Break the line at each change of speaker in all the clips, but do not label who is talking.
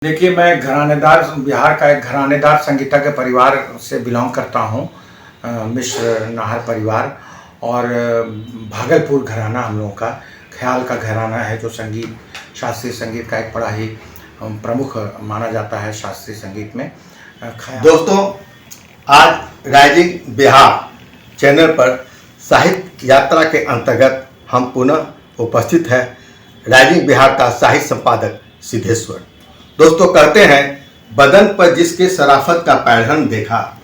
देखिए, मैं घरानेदार बिहार का एक घरानेदार संगीतज्ञ परिवार से बिलॉन्ग करता हूँ। मिश्र नाहर परिवार और भागलपुर घराना हम लोगों का, ख्याल का घराना है जो संगीत, शास्त्रीय संगीत का एक बड़ा ही प्रमुख माना जाता है शास्त्रीय संगीत में।
दोस्तों, आज राइजिंग बिहार चैनल पर साहित्य यात्रा के अंतर्गत हम पुनः उपस्थित हैं। राइजिंग बिहार का साहित्य संपादक सिद्धेश्वर। दोस्तों, कहते हैं बदन पर जिसके शराफत का पैढ़न देखा,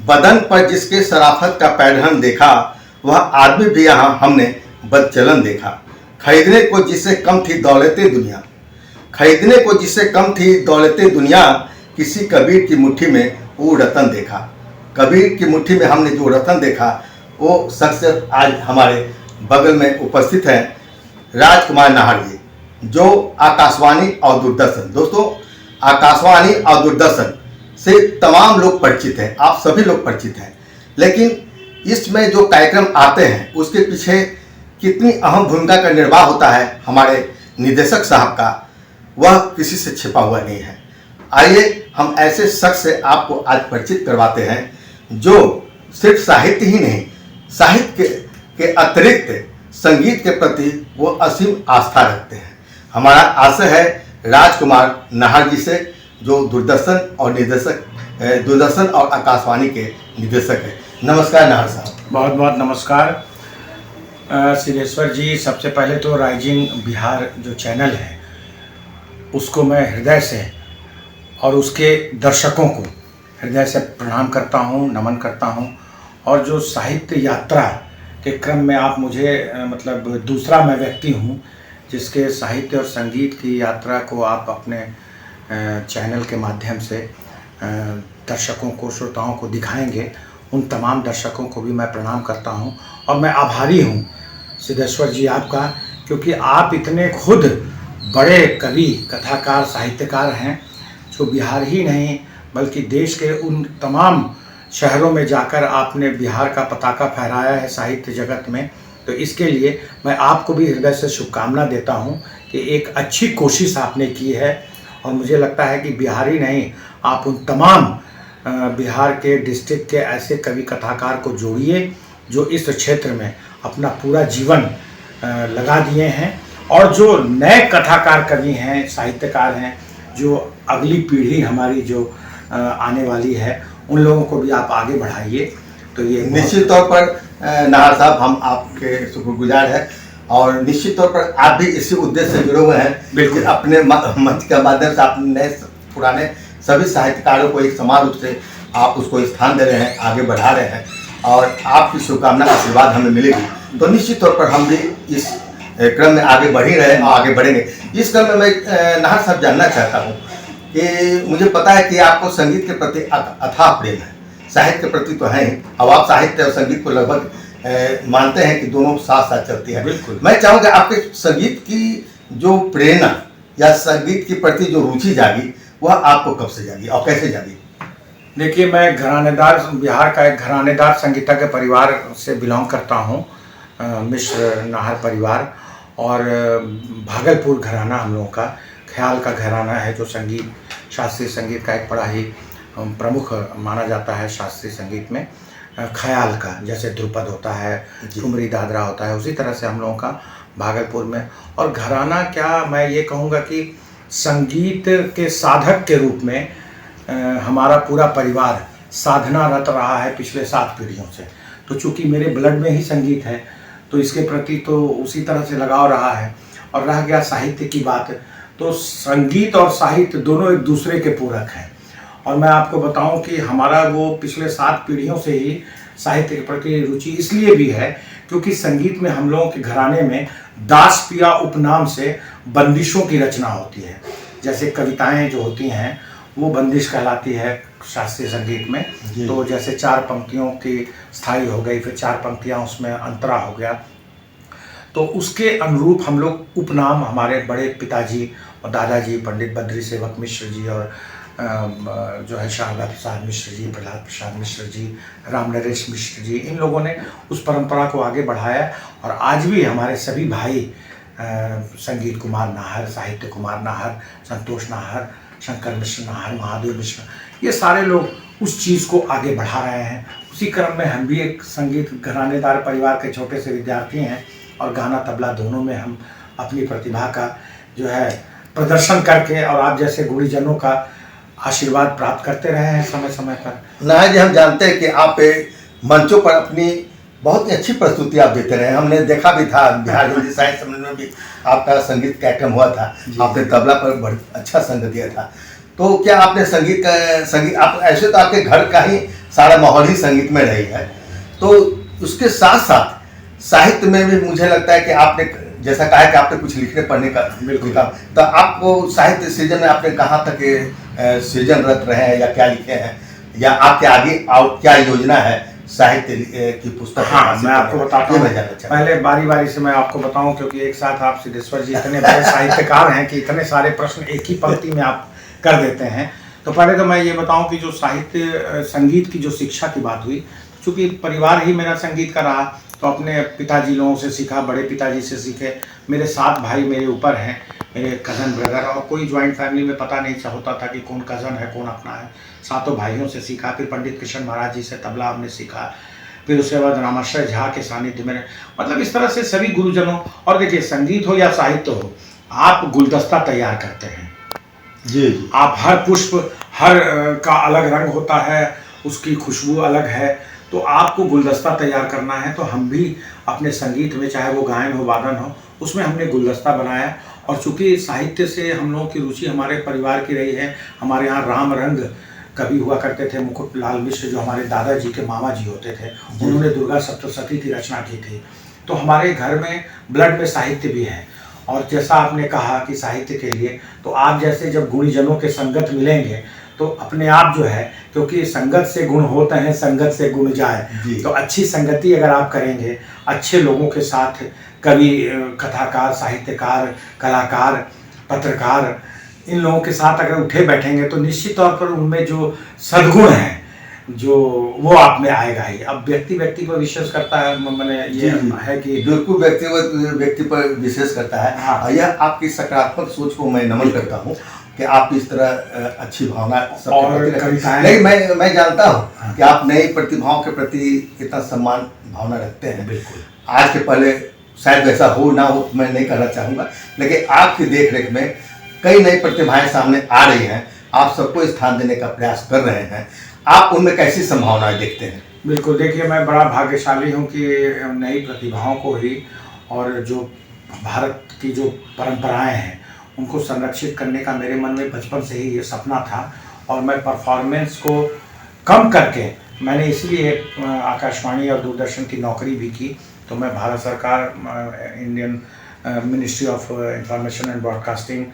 बदन पर जिसके शराफत का पैढ़न देखा, वह आदमी भी यहाँ हमने बदचलन देखा। खरीदने को जिससे कम थी दौलते दुनिया, खरीदने को जिससे कम थी दौलते दुनिया, किसी कबीर की मुट्ठी में वो रतन देखा। कबीर की मुट्ठी में हमने जो रतन देखा, वो शख्स आज हमारे बगल में उपस्थित हैं, राजकुमार नाहर जी, जो आकाशवाणी और दूरदर्शन, दोस्तों आकाशवाणी और दूरदर्शन से तमाम लोग परिचित हैं, आप सभी लोग परिचित हैं। लेकिन इसमें जो कार्यक्रम आते हैं उसके पीछे कितनी अहम भूमिका का निर्वाह होता है हमारे निदेशक साहब का, वह किसी से छिपा हुआ नहीं है। आइए हम ऐसे शख्स से आपको आज परिचित करवाते हैं जो सिर्फ साहित्य ही नहीं, साहित्य के अतिरिक्त संगीत के प्रति वो असीम आस्था रखते हैं। हमारा आशय है राजकुमार नाहर जी से, जो दूरदर्शन और आकाशवाणी के निदेशक हैं। नमस्कार नाहर साहब।
बहुत बहुत नमस्कार सिद्धेश्वर जी। सबसे पहले तो राइजिंग बिहार जो चैनल है उसको मैं हृदय से और उसके दर्शकों को हृदय से प्रणाम करता हूँ, नमन करता हूँ। और जो साहित्य यात्रा के क्रम में आप मुझे मतलब दूसरा मैं व्यक्ति हूँ जिसके साहित्य और संगीत की यात्रा को आप अपने चैनल के माध्यम से दर्शकों को, श्रोताओं को दिखाएंगे। उन तमाम दर्शकों को भी मैं प्रणाम करता हूं और मैं आभारी हूं सिद्धेश्वर जी आपका, क्योंकि आप इतने खुद बड़े कवि, कथाकार, साहित्यकार हैं जो बिहार ही नहीं बल्कि देश के उन तमाम शहरों में जाकर आपने बिहार का पताका फहराया है साहित्य जगत में। तो इसके लिए मैं आपको भी हृदय से शुभकामना देता हूं कि एक अच्छी कोशिश आपने की है। और मुझे लगता है कि बिहार ही नहीं, आप उन तमाम बिहार के डिस्ट्रिक्ट के ऐसे कवि कथाकार को जोड़िए जो इस क्षेत्र में अपना पूरा जीवन लगा दिए हैं, और जो नए कथाकार कवि हैं, साहित्यकार हैं, जो अगली पीढ़ी हमारी जो आने वाली है, उन लोगों को भी आप आगे बढ़ाइए। तो ये
निश्चित तौर पर नाहर साहब, हम आपके शुक्रगुजार हैं और निश्चित तौर पर आप भी इसी उद्देश्य से जुड़े हुए हैं।
बिल्कुल।
अपने मंच के माध्यम से आपने पुराने सभी साहित्यकारों को एक समान रूप से आप उसको स्थान दे रहे हैं, आगे बढ़ा रहे हैं, और आपकी शुभकामना का आशीर्वाद हमें मिलेगी तो निश्चित तौर पर हम भी इस क्रम में आगे बढ़ ही रहे हैं और आगे बढ़ेंगे। इस क्रम में मैं नाहर साहब जानना चाहता हूँ कि मुझे पता है कि आपको संगीत के प्रति अथाह प्रेम है, साहित्य के प्रति तो है ही। अब आप साहित्य और संगीत को लगभग मानते हैं कि दोनों साथ साथ चलती है।
बिल्कुल।
मैं चाहूँगा आपके संगीत की जो प्रेरणा या संगीत के प्रति जो रुचि जागी, वह आपको कब से जागी और कैसे जागी?
देखिए, मैं बिहार का एक घरानेदार संगीतज्ञ परिवार से बिलॉन्ग करता हूँ, मिश्र नाहर परिवार और भागलपुर घराना हम लोगों का, ख्याल का घराना है जो संगीत, शास्त्रीय संगीत का एक बड़ा ही प्रमुख माना जाता है शास्त्रीय संगीत में। ख्याल का, जैसे ध्रुपद होता है, ठुमरी दादरा होता है, उसी तरह से हम लोगों का भागलपुर में। और घराना क्या, मैं ये कहूँगा कि संगीत के साधक के रूप में हमारा पूरा परिवार साधनारत रहा है पिछले 7 पीढ़ियों से। तो चूँकि मेरे ब्लड में ही संगीत है तो इसके प्रति तो उसी तरह से लगाव रहा है। और रह गया साहित्य की बात, तो संगीत और साहित्य दोनों एक दूसरे के पूरक हैं। और मैं आपको बताऊं कि हमारा वो पिछले 7 पीढ़ियों से ही साहित्य के प्रति रुचि इसलिए भी है क्योंकि संगीत में हम लोगों के घराने में दास पिया उपनाम से बंदिशों की रचना होती है। जैसे कविताएं जो होती हैं वो बंदिश कहलाती है शास्त्रीय संगीत में। तो जैसे 4 पंक्तियों की स्थाई हो गई, फिर 4 पंक्तियां उसमें अंतरा हो गया, तो उसके अनुरूप हम लोग उपनाम, हमारे बड़े पिताजी और दादाजी पंडित बद्री सेवक मिश्र जी और जो है शारदा प्रसाद मिश्र जी, प्रहलाद प्रसाद मिश्र जी, राम नरेश मिश्र जी, इन लोगों ने उस परंपरा को आगे बढ़ाया। और आज भी हमारे सभी भाई संगीत कुमार नाहर, साहित्य कुमार नाहर, संतोष नाहर, शंकर मिश्र नाहर, महादेव मिश्र, ये सारे लोग उस चीज़ को आगे बढ़ा रहे हैं। उसी क्रम में हम भी एक संगीत घरानेदार परिवार के छोटे से विद्यार्थी हैं और गाना तबला दोनों में हम अपनी प्रतिभा का जो है प्रदर्शन करके और आप जैसे गुणीजनों का आशीर्वाद प्राप्त करते रहे हैं समय समय पर।
नाहर जी, हम जानते हैं कि आप मंचों पर अपनी बहुत ही अच्छी प्रस्तुति आप देते रहे हैं। हमने देखा भी था बिहार हिंदी साहित्य सम्मेलन में भी आपका संगीत कार्यक्रम हुआ था, आपने तबला पर बहुत अच्छा संग दिया था। तो क्या आपने संगीत आप ऐसे तो आपके घर का ही सारा माहौल ही संगीत में रही है, तो उसके साथ साथ साहित्य में भी मुझे लगता है कि आपने जैसा कहा है कि आपने कुछ लिखने पढ़ने का
बिल्कुल
काम, तो आपको साहित्य सृजन में आपने कहाँ तक सृजनरत रहे हैं या क्या लिखे हैं, या आपके आगे क्या योजना है साहित्य की पुस्तक?
हाँ, मैं आपको बताता हूँ।
जानना चाहता
पहले बारी बारी से मैं आपको बताऊं, क्योंकि एक साथ आप सिद्धेश्वर जी इतने बड़े साहित्यकार हैं कि इतने सारे प्रश्न एक ही पंक्ति में आप कर देते हैं। तो पहले तो मैं ये बताऊं कि जो साहित्य संगीत की जो शिक्षा की बात हुई, चूँकि परिवार ही मेरा संगीत का रहा, तो अपने पिताजी लोगों से सीखा, बड़े पिताजी से सीखे। मेरे 7 भाई मेरे ऊपर हैं, मेरे कज़न ब्रदर, और कोई ज्वाइंट फैमिली में पता नहीं होता था कि कौन कज़न है कौन अपना है। 7 भाइयों से सीखा। फिर पंडित कृष्ण महाराज जी से तबला हमने सीखा। फिर उसके बाद रामाश्रय झा के सानिध्य में, मतलब इस तरह से सभी गुरुजनों। और देखिए, संगीत हो या साहित्य हो, आप गुलदस्ता तैयार करते हैं
जी।
आप हर पुष्प हर का अलग रंग होता है, उसकी खुशबू अलग है, तो आपको गुलदस्ता तैयार करना है। तो हम भी अपने संगीत में, चाहे वो गायन हो वादन हो, उसमें हमने गुलदस्ता बनाया। और चूँकि साहित्य से हम लोगों की रुचि हमारे परिवार की रही है, हमारे यहाँ राम रंग कवि हुआ करते थे, मुकुट लाल मिश्र जो हमारे दादाजी के मामा जी होते थे, उन्होंने दुर्गा सप्तशती की रचना की थी। तो हमारे घर में ब्लड में साहित्य भी है। और जैसा आपने कहा कि साहित्य के लिए, तो आप जैसे जब गुणीजनों के संगत मिलेंगे तो अपने आप जो है, क्योंकि संगत से गुण होते हैं, संगत से गुण जाए। तो अच्छी संगति अगर आप करेंगे अच्छे लोगों के साथ, कवि, कथाकार, साहित्यकार, कलाकार, पत्रकार, इन लोगों के साथ अगर उठे बैठेंगे तो निश्चित तौर पर उनमें जो सद्गुण हैं जो वो आप में आएगा ही। अब व्यक्ति पर विश्वास करता है, मैंने ये है कि
बिल्कुल व्यक्ति पर विशेष करता है।
हाँ।
यह आपकी सकारात्मक सोच को मैं नमन करता हूँ कि आप इस तरह अच्छी भावना
और कविताएं।
लेकिन मैं जानता हूँ कि आप नई प्रतिभाओं के प्रति इतना सम्मान भावना रखते हैं।
बिल्कुल।
आज के पहले शायद वैसा हो ना हो, मैं नहीं कहना चाहूँगा, लेकिन आपकी देख रेख में कई नई प्रतिभाएं सामने आ रही हैं, आप सबको स्थान देने का प्रयास कर रहे हैं। आप उनमें कैसी संभावनाएं देखते हैं?
बिल्कुल, देखिए, मैं बड़ा भाग्यशाली हूँ कि नई प्रतिभाओं को ही और जो भारत की जो परंपराएं हैं उनको संरक्षित करने का मेरे मन में बचपन से ही ये सपना था। और मैं परफॉर्मेंस को कम करके, मैंने इसलिए आकाशवाणी और दूरदर्शन की नौकरी भी की। तो मैं भारत सरकार, Indian ministry of information and broadcasting,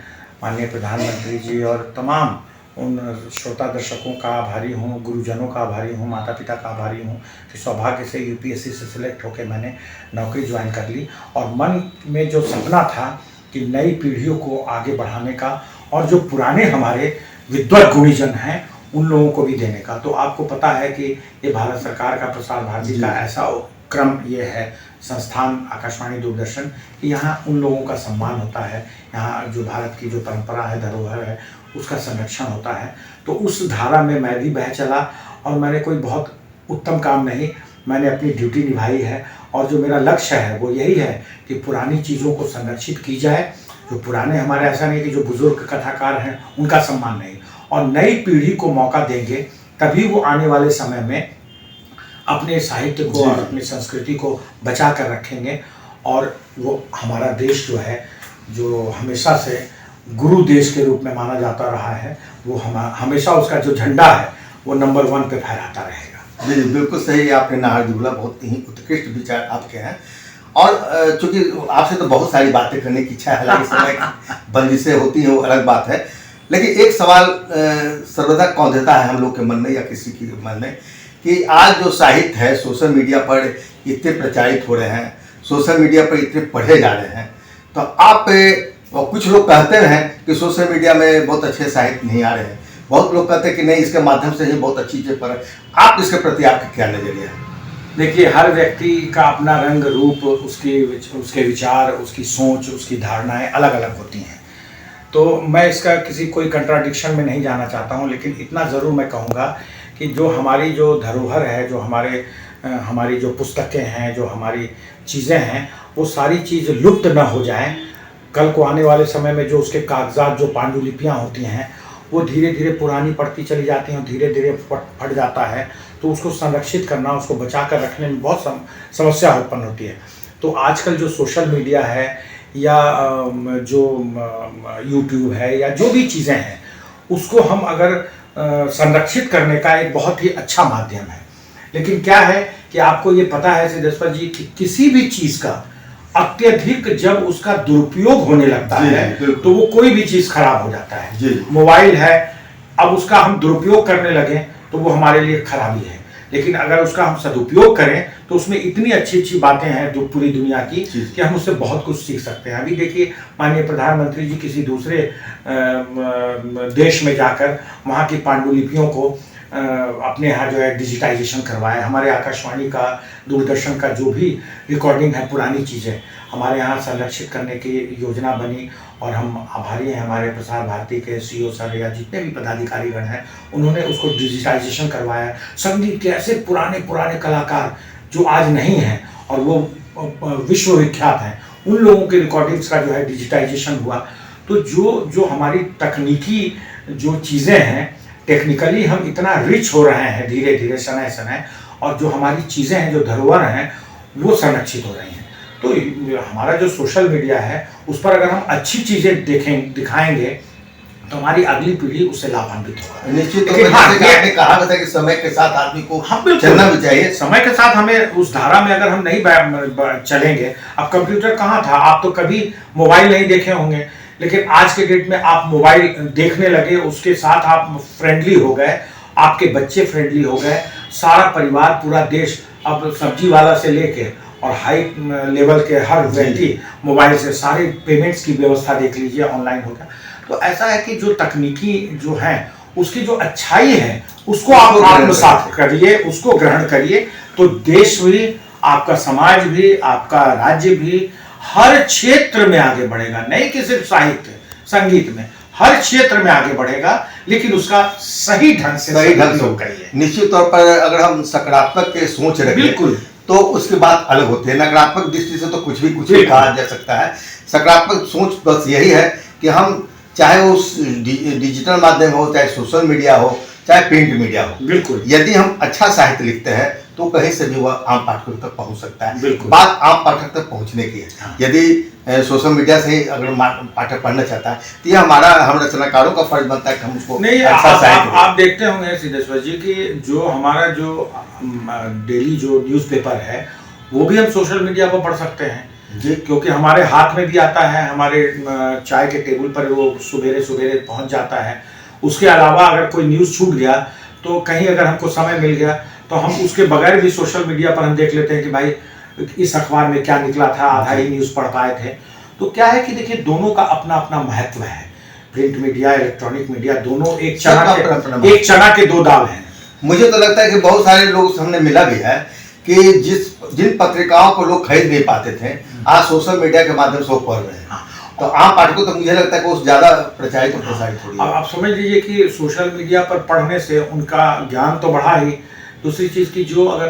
माननीय प्रधानमंत्री जी और तमाम उन श्रोता दर्शकों का आभारी हूँ, गुरुजनों का आभारी हूँ, माता पिता का आभारी हूँ कि सौभाग्य से यूपीएससी से सिलेक्ट होकर मैंने नौकरी ज्वाइन कर ली। और मन में जो सपना था कि नई पीढ़ियों को आगे बढ़ाने का और जो पुराने हमारे विद्वत गुणीजन हैं उन लोगों को भी देने का। तो आपको पता है कि ये भारत सरकार का, प्रसार भारती का ऐसा क्रम ये है, संस्थान आकाशवाणी दूरदर्शन, कि यहाँ उन लोगों का सम्मान होता है, यहाँ जो भारत की जो परंपरा है, धरोहर है, उसका संरक्षण होता है। तो उस धारा में मैं भी बह चला और मैंने कोई बहुत उत्तम काम नहीं, मैंने अपनी ड्यूटी निभाई है। और जो मेरा लक्ष्य है वो यही है कि पुरानी चीज़ों को संरक्षित की जाए। जो पुराने हमारे, ऐसा नहीं कि जो बुजुर्ग कथाकार हैं उनका सम्मान नहीं, और नई पीढ़ी को मौका देंगे तभी वो आने वाले समय में अपने साहित्य को और अपनी संस्कृति को बचा कर रखेंगे। और वो हमारा देश जो है, जो हमेशा से गुरु देश के रूप में माना जाता रहा है, वो हमेशा उसका जो झंडा है वो नंबर 1 पे फहराता रहेगा।
जी, बिल्कुल सही आपने नाहर जी बोला, बहुत ही उत्कृष्ट विचार आपके हैं। और चूंकि आपसे तो बहुत सारी बातें करने की इच्छा है, हालांकि समय की बंदिशें होती हैं वो अलग बात है, लेकिन एक सवाल सर्वदा कौंधता है हम लोग के मन में या किसी के मन में कि आज जो साहित्य है सोशल मीडिया पर इतने प्रचारित हो रहे हैं, सोशल मीडिया पर इतने पढ़े जा रहे हैं, तो आप और कुछ लोग कहते हैं कि सोशल मीडिया में बहुत अच्छे साहित्य नहीं आ रहे हैं, बहुत लोग कहते हैं कि नहीं, इसके माध्यम से ही बहुत अच्छी चीज़ें पर। आप इसके प्रति आपका क्या नजरिया है?
देखिए, हर व्यक्ति का अपना रंग रूप, उसके विचार, उसकी सोच, उसकी धारणाएं अलग अलग होती हैं। तो मैं इसका किसी कोई कंट्राडिक्शन में नहीं जाना चाहता हूँ, लेकिन इतना ज़रूर मैं कहूँगा कि जो हमारी जो धरोहर है, जो हमारी जो पुस्तकें हैं, जो हमारी चीज़ें हैं, वो सारी चीज़ लुप्त न हो जाएं। कल को आने वाले समय में जो उसके कागजात, जो पांडुलिपियाँ होती हैं, वो धीरे धीरे पुरानी पड़ती चली जाती हैं और धीरे धीरे फट जाता है। तो उसको संरक्षित करना, उसको बचा कर रखने में बहुत समस्या उत्पन्न होती है। तो आजकल जो सोशल मीडिया है या जो यूट्यूब है या जो भी चीज़ें हैं, उसको हम अगर संरक्षित करने का एक बहुत ही अच्छा माध्यम है। लेकिन क्या है कि आपको ये पता है सिद्धेश्वर जी कि किसी भी चीज़ का अत्यधिक जब उसका दुरुपयोग होने लगता है तो वो कोई भी चीज़ खराब हो जाता है। मोबाइल है, अब उसका हम दुरुपयोग करने लगे तो वो हमारे लिए खराबी है, लेकिन अगर उसका हम सदुपयोग करें तो उसमें इतनी अच्छी अच्छी बातें हैं जो पूरी दुनिया की कि हम उससे बहुत कुछ सीख सकते हैं। अभी देखिए, माननीय प्रधानमंत्री जी किसी दूसरे देश में जाकर वहाँ की पांडुलिपियों को अपने यहाँ जो है डिजिटाइजेशन करवाए। हमारे आकाशवाणी का, दूरदर्शन का जो भी रिकॉर्डिंग है, पुरानी चीज़ें हमारे यहाँ संरक्षित करने की योजना बनी और हम आभारी हैं हमारे प्रसार भारती के सीईओ सर या जितने भी पदाधिकारीगण हैं, उन्होंने उसको डिजिटाइजेशन करवाया। संगीत के ऐसे पुराने पुराने कलाकार जो आज नहीं हैं और वो विश्व विख्यात हैं, उन लोगों के रिकॉर्डिंग्स का जो है डिजिटाइजेशन हुआ। तो जो हमारी तकनीकी जो चीज़ें हैं, टेक्निकली हम इतना रिच हो रहे हैं धीरे धीरे समय समय, और जो हमारी चीज़ें हैं, जो धरोहर हैं, वो संरक्षित हो रही हैं। तो हमारा जो सोशल मीडिया है, उस पर अगर हम अच्छी चीज़ें दिखाएंगे तो हमारी अगली पीढ़ी उससे लाभान्वित होगा।
निश्चित तौर पर आपने कहा था कि समय के साथ आदमी को चलना भी चाहिए।
समय के साथ हमें उस धारा में अगर हम नहीं चलेंगे, अब कंप्यूटर कहाँ था, आप तो कभी मोबाइल नहीं देखे होंगे, लेकिन आज के डेट में आप मोबाइल देखने लगे, उसके साथ आप फ्रेंडली हो गए, आपके बच्चे फ्रेंडली हो गए, सारा परिवार, पूरा देश, अब सब्जी वाला से लेके और हाई लेवल के हर व्यक्ति मोबाइल से सारे पेमेंट्स की व्यवस्था देख लीजिए, ऑनलाइन हो गया। तो ऐसा है कि जो तकनीकी जो है, उसकी जो अच्छाई है, उसको आप आत्मसात करिए, उसको ग्रहण करिए, तो देश भी, आपका समाज भी, आपका राज्य भी हर क्षेत्र में आगे बढ़ेगा। नहीं कि सिर्फ साहित्य संगीत में, हर क्षेत्र में आगे बढ़ेगा, लेकिन उसका सही ढंग से करिए।
निश्चित तौर पर अगर हम सकारात्मक के सोच रखें, बिल्कुल, तो उसकी बात अलग होती है। नकारात्मक दृष्टि से तो कुछ भी कहा जा सकता है। सकारात्मक सोच बस यही है कि हम चाहे वो डिजिटल माध्यम हो, चाहे सोशल मीडिया हो, चाहे प्रिंट मीडिया हो, बिल्कुल, यदि हम अच्छा साहित्य लिखते हैं तो कहीं से भी वह आम पाठक तक पहुंच सकता है। बात आम पाठक तक पहुंचने की है। हाँ। यदि सोशल मीडिया से ही अगर पाठक पढ़ना चाहता है तो ये हम रचनाकारों का फर्ज बनता है कि हम उसको
नहीं, आप देखते होंगे सिद्धेश्वर जी कि जो हमारा जो डेली जो न्यूज़पेपर है, वो भी हम सोशल मीडिया पर पढ़ सकते हैं जी, क्योंकि हमारे हाथ में भी आता है, हमारे चाय के टेबल पर वो सुबेरे सुबेरे पहुंच जाता है। उसके अलावा अगर कोई न्यूज़ छूट गया तो कहीं अगर हमको समय मिल गया तो हम उसके बगैर भी सोशल मीडिया पर हम देख लेते हैं कि भाई इस अखबार में क्या निकला था, आधा ही न्यूज़ पढ़ पाए थे। तो क्या है कि देखिए, दोनों का अपना अपना महत्व है। प्रिंट मीडिया, इलेक्ट्रॉनिक मीडिया, दोनों एक चना के दो दाल हैं।
मुझे तो लगता है कि बहुत सारे लोग से हमने मिला भी है कि जिन पत्रिकाओं को लोग खरीद नहीं पाते थे, आज सोशल मीडिया के माध्यम से वो पढ़ रहे हैं। तो आम पाठकों तो मुझे लगता है कि वो ज़्यादा प्रचारित और प्रसारित हो रही है।
आप समझ लीजिए कि सोशल मीडिया पर पढ़ने से उनका ज्ञान तो बढ़ा ही, दूसरी चीज़ की जो अगर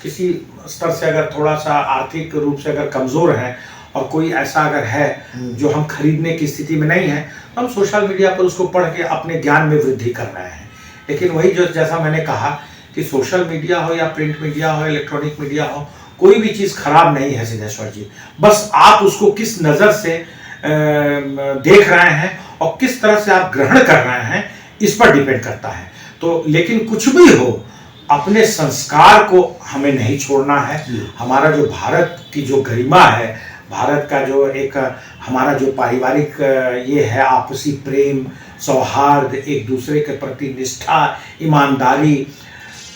किसी स्तर से अगर थोड़ा सा आर्थिक रूप से अगर कमज़ोर है और कोई ऐसा अगर है जो हम खरीदने की स्थिति में नहीं है, तो हम सोशल मीडिया पर उसको पढ़ के अपने ज्ञान में वृद्धि कर रहे हैं। लेकिन वही जो जैसा मैंने कहा कि सोशल मीडिया हो या प्रिंट मीडिया हो, इलेक्ट्रॉनिक मीडिया हो, कोई भी चीज़ खराब नहीं है सिद्धेश्वर जी। बस आप उसको किस नज़र से देख रहे हैं और किस तरह से आप ग्रहण कर रहे हैं, इस पर डिपेंड करता है। तो लेकिन कुछ भी हो, अपने संस्कार को हमें नहीं छोड़ना है। हमारा जो भारत की जो गरिमा है, भारत का जो एक हमारा जो पारिवारिक ये है, आपसी प्रेम, सौहार्द, एक दूसरे के प्रति निष्ठा, ईमानदारी,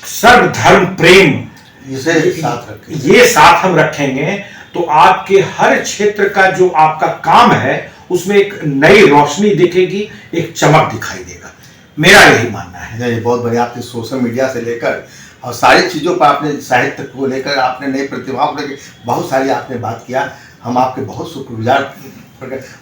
सर्वधर्म प्रेम, ये साथ हम रखेंगे तो आपके हर क्षेत्र का जो आपका काम है उसमें एक नई रोशनी दिखेगी, एक चमक दिखाई देगा। मेरा यही मानना है।
नहीं, बहुत बढ़िया। आपने सोशल मीडिया से लेकर और सारी चीज़ों पर, आपने साहित्य को लेकर, आपने नई प्रतिभाओं को लेकर बहुत सारी आपने बात किया। हम आपके बहुत शुक्रगुजार।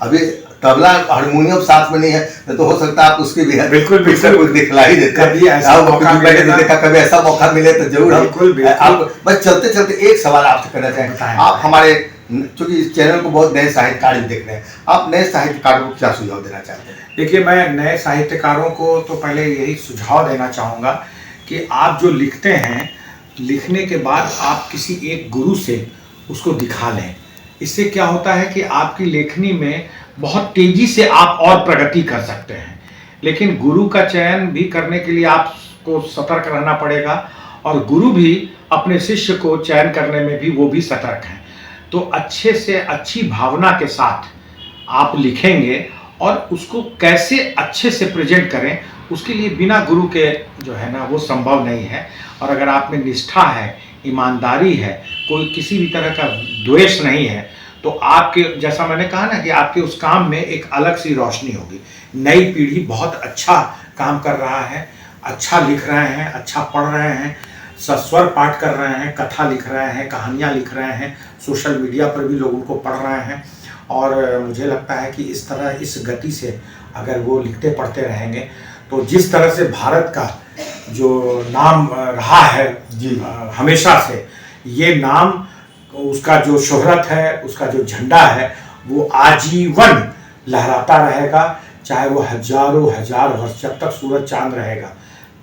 अभी तबला हारमोनियम साथ में नहीं है तो हो सकता है आप उसकी भी
बिल्कुल
कुछ दिखला ही देते
कभी ऐसा मौका मिलेगा,
देखा कभी ऐसा मौका मिले तो जरूर
बिल्कुल
आप बस चलते चलते एक सवाल आपसे करना चाहेंगे। आप हमारे चूंकि इस चैनल को बहुत नए साहित्यकार भी देख रहे हैं, आप नए साहित्यकारों को क्या सुझाव देना चाहते हैं?
देखिए, मैं नए साहित्यकारों को तो पहले यही सुझाव देना चाहूँगा कि आप जो लिखते हैं, लिखने के बाद आप किसी एक गुरु से उसको दिखा लें। इससे क्या होता है कि आपकी लेखनी में बहुत तेजी से आप और प्रगति कर सकते हैं। लेकिन गुरु का चयन भी करने के लिए आपको सतर्क रहना पड़ेगा, और गुरु भी अपने शिष्य को चयन करने में भी वो भी सतर्क हैं। तो अच्छे से अच्छी भावना के साथ आप लिखेंगे, और उसको कैसे अच्छे से प्रेजेंट करें, उसके लिए बिना गुरु के जो है ना वो संभव नहीं है। और अगर आप में निष्ठा है, ईमानदारी है, कोई किसी भी तरह का द्वेष नहीं है, तो आपके, जैसा मैंने कहा ना, कि आपके उस काम में एक अलग सी रोशनी होगी। नई पीढ़ी बहुत अच्छा काम कर रहा है, अच्छा लिख रहे हैं, अच्छा पढ़ रहे हैं, सस्वर पाठ कर रहे हैं, कथा लिख रहे हैं, कहानियाँ लिख रहे हैं, सोशल मीडिया पर भी लोग उनको पढ़ रहे हैं। और मुझे लगता है कि इस तरह, इस गति से अगर वो लिखते पढ़ते रहेंगे, तो जिस तरह से भारत का जो नाम रहा है
जी
हमेशा से, ये नाम, उसका जो शोहरत है, उसका जो झंडा है, वो आजीवन लहराता रहेगा। चाहे वो हजारों हजार वर्ष, जब तक सूरज चांद रहेगा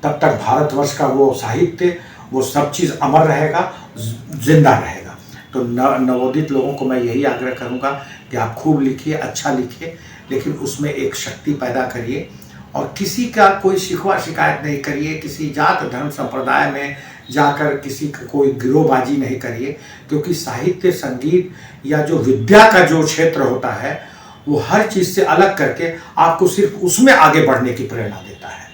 तब तक भारतवर्ष का वो साहित्य, वो सब चीज़ अमर रहेगा, जिंदा रहेगा। तो नवोदित लोगों को मैं यही आग्रह करूँगा कि आप खूब लिखिए, अच्छा लिखिए, लेकिन उसमें एक शक्ति पैदा करिए, और किसी का कोई शिकवा शिकायत नहीं करिए, किसी जात धर्म संप्रदाय में जाकर किसी का कोई गिरोहबाजी नहीं करिए, क्योंकि साहित्य, संगीत या जो विद्या का जो क्षेत्र होता है, वो हर चीज़ से अलग करके आपको सिर्फ उसमें आगे बढ़ने की प्रेरणा देता है।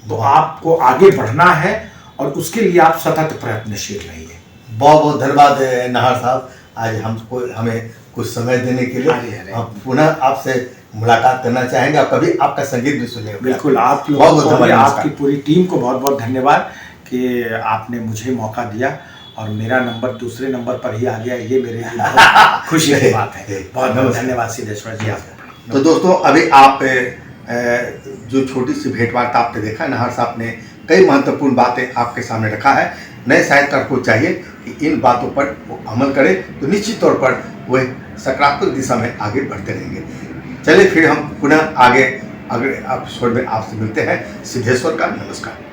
तो आपको आगे बढ़ना है, और उसके लिए आप सतत प्रयत्नशील रहिए।
बहुत बहुत धन्यवाद नाहर साहब, आज हमें कुछ समय देने के लिए। हम पुनः आपसे मुलाकात करना चाहेंगे, और कभी आपका संगीत भी सुनेंगे।
बिल्कुल, आप लोगों को भी, आपकी पूरी टीम को बहुत बहुत धन्यवाद कि आपने मुझे मौका दिया, और मेरा नंबर दूसरे नंबर पर ही आ गया, ये मेरे लिए बहुत खुशी की बात है। बहुत बहुत धन्यवाद सिद्धेश्वर जी आपको।
तो दोस्तों, अभी आप जो छोटी सी भेंट वार्ता आपने देखा, नाहर साहब ने कई महत्वपूर्ण बातें आपके सामने रखा है। नए साहित्यकार को चाहिए कि इन बातों पर वो अमल करें, तो निश्चित तौर पर वह सकारात्मक दिशा में आगे बढ़ते रहेंगे। चलिए फिर हम पुनः आगे अगले एपिसोड में आपसे मिलते हैं। सिद्धेश्वर का नमस्कार।